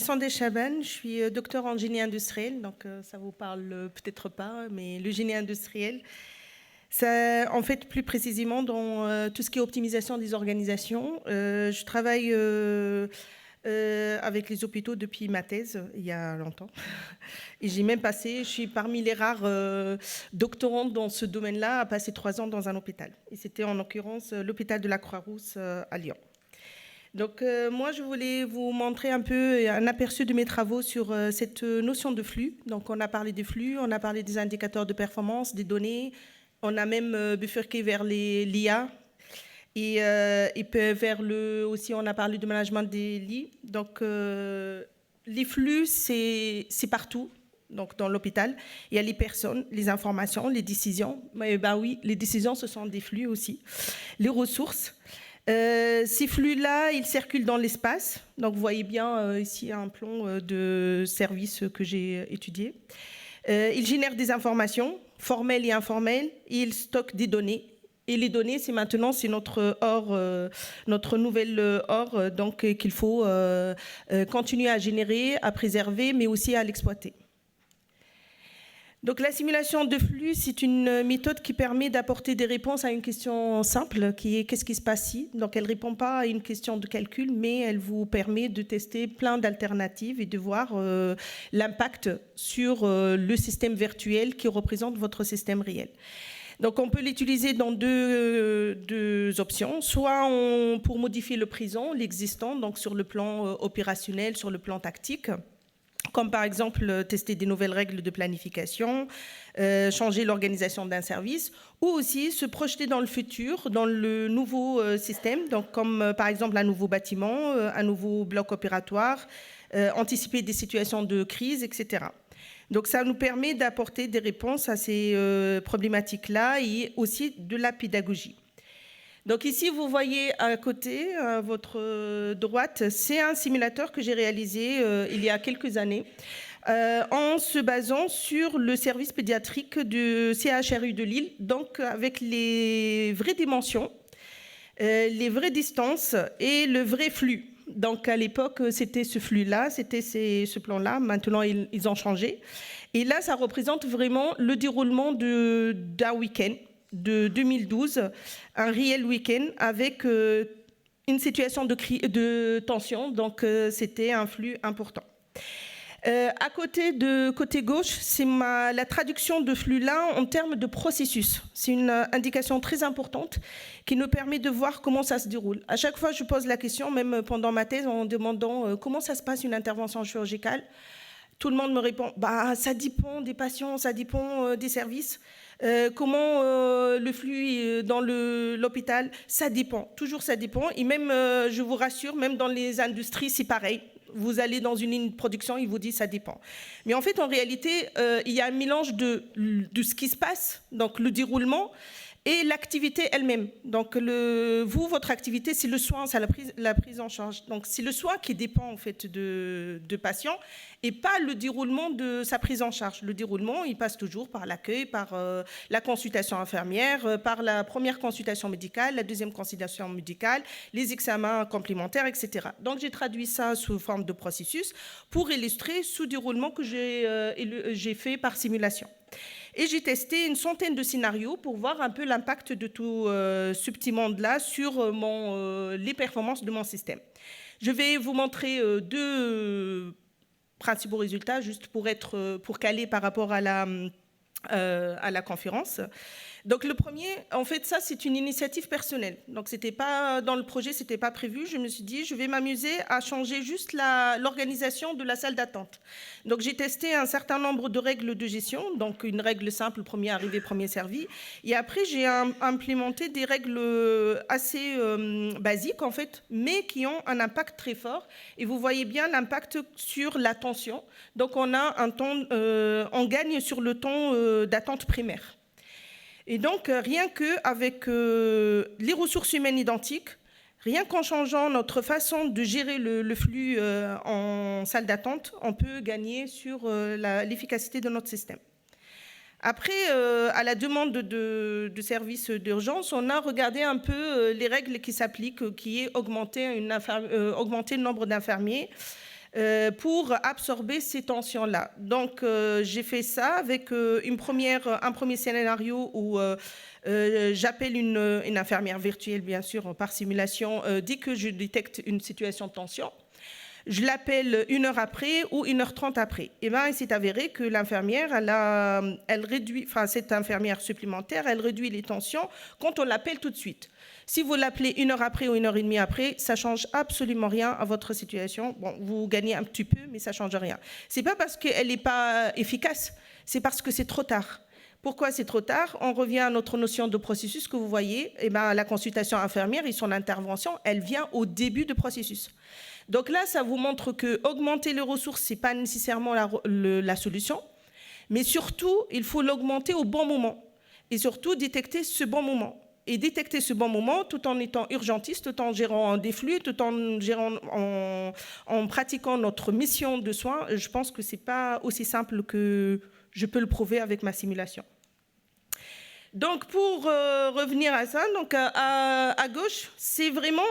Sandé Chaban, je suis docteur en génie industriel, donc ça vous parle peut-être pas, mais le génie industriel, ça, en fait, plus précisément dans tout ce qui est optimisation des organisations. Je travaille avec les hôpitaux depuis ma thèse, il y a longtemps. Et j'ai même passé, je suis parmi les rares doctorantes dans ce domaine-là, à passer 3 ans dans un hôpital. Et c'était en l'occurrence l'hôpital de la Croix-Rousse à Lyon. Donc moi, je voulais vous montrer un peu un aperçu de mes travaux sur cette notion de flux. Donc on a parlé des flux, on a parlé des indicateurs de performance, des données, on a même bifurqué vers l'IA et vers aussi on a parlé du management des lits. Donc les flux, c'est partout. Donc dans l'hôpital, il y a les personnes, les informations, les décisions. Mais ben oui, les décisions, ce sont des flux aussi. Les ressources. Ces flux-là, ils circulent dans l'espace. Donc, vous voyez bien ici un plan de service que j'ai étudié. Ils génèrent des informations, formelles et informelles, et ils stockent des données. Et les données, c'est notre or, notre nouvelle or, donc qu'il faut continuer à générer, à préserver, mais aussi à l'exploiter. Donc la simulation de flux, c'est une méthode qui permet d'apporter des réponses à une question simple, qui est qu'est-ce qui se passe si. Donc elle ne répond pas à une question de calcul, mais elle vous permet de tester plein d'alternatives et de voir l'impact sur le système virtuel qui représente votre système réel. Donc on peut l'utiliser dans deux options, soit pour modifier le présent, l'existant, donc sur le plan opérationnel, sur le plan tactique, comme par exemple tester des nouvelles règles de planification, changer l'organisation d'un service, ou aussi se projeter dans le futur, dans le nouveau système, donc comme par exemple un nouveau bâtiment, un nouveau bloc opératoire, anticiper des situations de crise, etc. Donc ça nous permet d'apporter des réponses à ces problématiques-là et aussi de la pédagogie. Donc ici, vous voyez à côté, à votre droite, c'est un simulateur que j'ai réalisé il y a quelques années en se basant sur le service pédiatrique du CHRU de Lille, donc avec les vraies dimensions, les vraies distances et le vrai flux. Donc à l'époque, c'était ce flux-là, c'était ce plan-là. Maintenant, ils ont changé. Et là, ça représente vraiment le déroulement d'un week-end de 2012, un réel week-end avec une situation de tension, donc c'était un flux important. Côté gauche, c'est la traduction de flux-là en termes de processus. C'est une indication très importante qui nous permet de voir comment ça se déroule. À chaque fois, je pose la question, même pendant ma thèse, en demandant comment ça se passe une intervention chirurgicale. Tout le monde me répond, bah, ça dépend des patients, ça dépend des services. Comment le flux dans l'hôpital, ça dépend, toujours ça dépend. Et même, je vous rassure, même dans les industries, c'est pareil. Vous allez dans une ligne de production, ils vous disent ça dépend. Mais en fait, en réalité, il y a un mélange de ce qui se passe, donc le déroulement, et l'activité elle-même. Donc, votre activité, c'est le soin, c'est la prise en charge. Donc, c'est le soin qui dépend, en fait, de patient et pas le déroulement de sa prise en charge. Le déroulement, il passe toujours par l'accueil, par la consultation infirmière, par la première consultation médicale, la deuxième consultation médicale, les examens complémentaires, etc. Donc, j'ai traduit ça sous forme de processus pour illustrer ce déroulement que j'ai fait par simulation. Et j'ai testé une centaine de scénarios pour voir un peu l'impact de tout ce petit monde-là sur les performances de mon système. Je vais vous montrer deux principaux résultats, juste pour caler par rapport à la conférence. Donc le premier, en fait, ça c'est une initiative personnelle. Donc c'était pas dans le projet, c'était pas prévu. Je me suis dit, je vais m'amuser à changer juste l'organisation de la salle d'attente. Donc j'ai testé un certain nombre de règles de gestion. Donc une règle simple, premier arrivé, premier servi. Et après j'ai implémenté des règles assez basiques en fait, mais qui ont un impact très fort. Et vous voyez bien l'impact sur l'attention. Donc on a on gagne sur le temps d'attente primaire. Et donc, rien qu'avec les ressources humaines identiques, rien qu'en changeant notre façon de gérer le flux en salle d'attente, on peut gagner sur l'efficacité de notre système. Après, à la demande de services d'urgence, on a regardé un peu les règles qui s'appliquent, qui est augmenter le nombre d'infirmiers, pour absorber ces tensions-là. Donc, j'ai fait ça avec un premier scénario où j'appelle une infirmière virtuelle, bien sûr, par simulation, dès que je détecte une situation de tension. Je l'appelle 1 heure après ou 1h30 après. Et ben, il s'est avéré que l'infirmière, cette infirmière supplémentaire, elle réduit les tensions quand on l'appelle tout de suite. Si vous l'appelez 1 heure après ou 1h30 après, ça ne change absolument rien à votre situation. Bon, vous gagnez un petit peu, mais ça ne change rien. Ce n'est pas parce qu'elle n'est pas efficace, c'est parce que c'est trop tard. Pourquoi c'est trop tard? On revient à notre notion de processus que vous voyez. Eh ben, la consultation infirmière et son intervention, elle vient au début du processus. Donc là, ça vous montre que augmenter les ressources, ce n'est pas nécessairement la solution, mais surtout, il faut l'augmenter au bon moment et surtout détecter ce bon moment. Et détecter ce bon moment tout en étant urgentiste, tout en gérant des flux, tout en pratiquant notre mission de soins. Je pense que ce n'est pas aussi simple que je peux le prouver avec ma simulation. Donc, pour revenir à ça, donc à gauche, c'est vraiment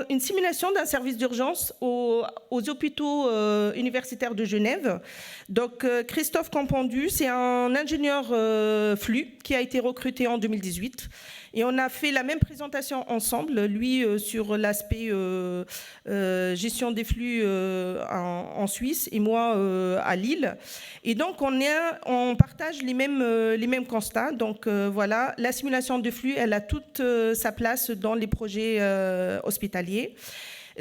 une simulation d'un service d'urgence aux hôpitaux universitaires de Genève. Donc, Christophe Campendu, c'est un ingénieur flux qui a été recruté en 2018. Et on a fait la même présentation ensemble, lui sur l'aspect gestion des flux en Suisse et moi à Lille. Et donc, on partage les mêmes constats. Donc, voilà, la simulation de flux, elle a toute sa place dans les projets hospitaliers.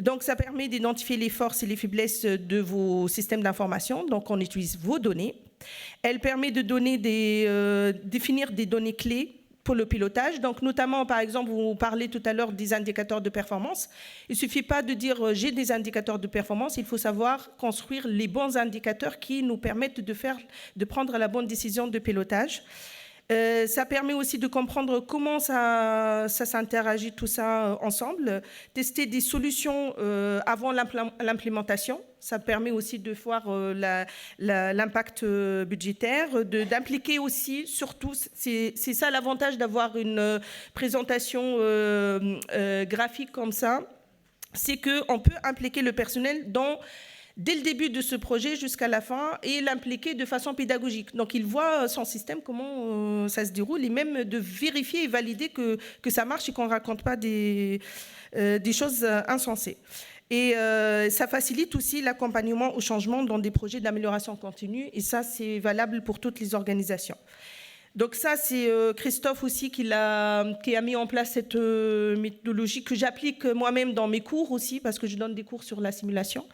Donc, ça permet d'identifier les forces et les faiblesses de vos systèmes d'information. Donc, on utilise vos données. Elle permet de définir des données clés pour le pilotage. Donc, notamment, par exemple, vous parlez tout à l'heure des indicateurs de performance. Il ne suffit pas de dire j'ai des indicateurs de performance, il faut savoir construire les bons indicateurs qui nous permettent de prendre la bonne décision de pilotage. Ça permet aussi de comprendre comment ça s'interagit tout ça ensemble, tester des solutions avant l'implémentation. Ça permet aussi de voir l'impact budgétaire, d'impliquer aussi, surtout, c'est ça l'avantage d'avoir une présentation graphique comme ça, c'est qu'on peut impliquer le personnel dès le début de ce projet jusqu'à la fin et l'impliquer de façon pédagogique. Donc, il voit son système, comment ça se déroule, et même de vérifier et valider que ça marche et qu'on ne raconte pas des choses insensées. Et ça facilite aussi l'accompagnement au changement dans des projets d'amélioration continue, et ça, c'est valable pour toutes les organisations. Donc ça, c'est Christophe aussi qui a mis en place cette méthodologie que j'applique moi-même dans mes cours aussi, parce que je donne des cours sur la simulation.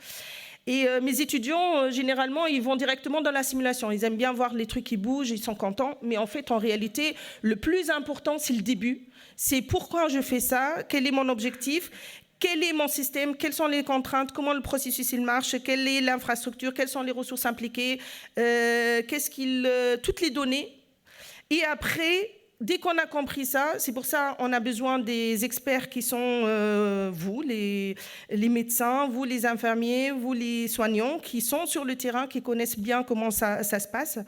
Et mes étudiants, généralement, ils vont directement dans la simulation. Ils aiment bien voir les trucs qui bougent, ils sont contents. Mais en fait, en réalité, le plus important, c'est le début. C'est pourquoi je fais ça, quel est mon objectif, quel est mon système, quelles sont les contraintes, comment le processus il marche, quelle est l'infrastructure, quelles sont les ressources impliquées, toutes les données. Et après, dès qu'on a compris ça, c'est pour ça qu'on a besoin des experts qui sont vous, les médecins, vous les infirmiers, vous les soignants, qui sont sur le terrain, qui connaissent bien comment ça se passe,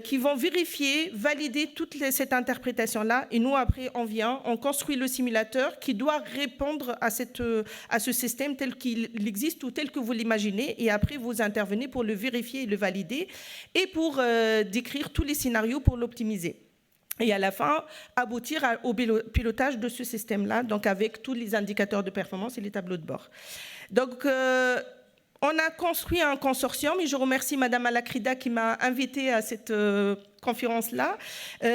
qui vont vérifier, valider toute cette interprétation-là. Et nous, après, on construit le simulateur qui doit répondre à ce système tel qu'il existe ou tel que vous l'imaginez. Et après, vous intervenez pour le vérifier et le valider et pour décrire tous les scénarios pour l'optimiser. Et à la fin, aboutir au pilotage de ce système-là, donc avec tous les indicateurs de performance et les tableaux de bord. Donc, on a construit un consortium, et je remercie Madame Alacrida qui m'a invitée à cette conférence-là,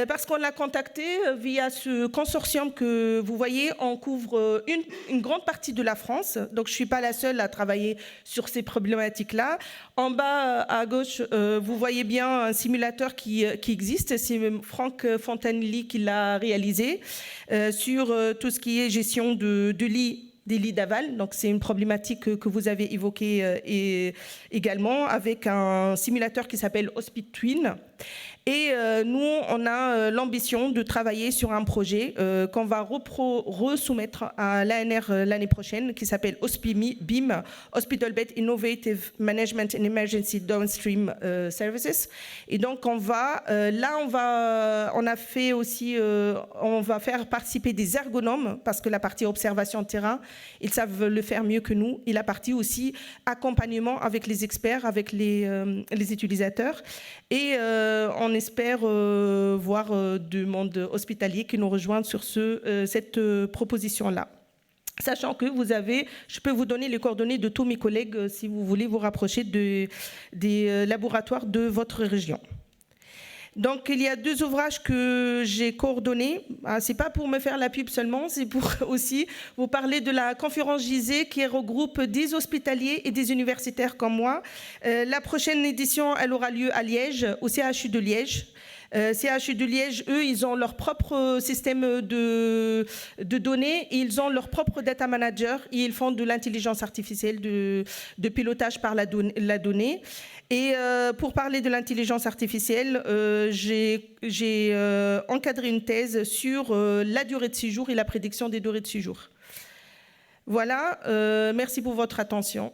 parce qu'on l'a contacté via ce consortium que vous voyez. On couvre une grande partie de la France, donc je ne suis pas la seule à travailler sur ces problématiques-là. En bas à gauche, vous voyez bien un simulateur qui existe, c'est Franck Fontanelli qui l'a réalisé sur tout ce qui est gestion de lits, des lits d'aval. Donc, c'est une problématique que vous avez évoquée également avec un simulateur qui s'appelle Hospice Twin. Et nous, on a l'ambition de travailler sur un projet qu'on va resoumettre à l'ANR l'année prochaine, qui s'appelle BIM, Hospital Bed Innovative Management and Emergency Downstream Services. Et donc, on va faire participer des ergonomes, parce que la partie observation de terrain, ils savent le faire mieux que nous. Et la partie aussi accompagnement avec les experts, avec les utilisateurs. Et on espère voir du monde hospitalier qui nous rejoignent sur cette proposition-là. Sachant que je peux vous donner les coordonnées de tous mes collègues si vous voulez vous rapprocher des laboratoires de votre région. Donc, il y a 2 ouvrages que j'ai coordonnés. Ce n'est pas pour me faire la pub seulement, c'est pour aussi vous parler de la conférence GISE qui regroupe des hospitaliers et des universitaires comme moi. La prochaine édition, elle aura lieu à Liège, au CHU de Liège. CHU de Liège, eux, ils ont leur propre système de données, et ils ont leur propre data manager, et ils font de l'intelligence artificielle, de pilotage par la donnée. Et pour parler de l'intelligence artificielle, j'ai encadré une thèse sur la durée de séjour et la prédiction des durées de séjour. Voilà, merci pour votre attention.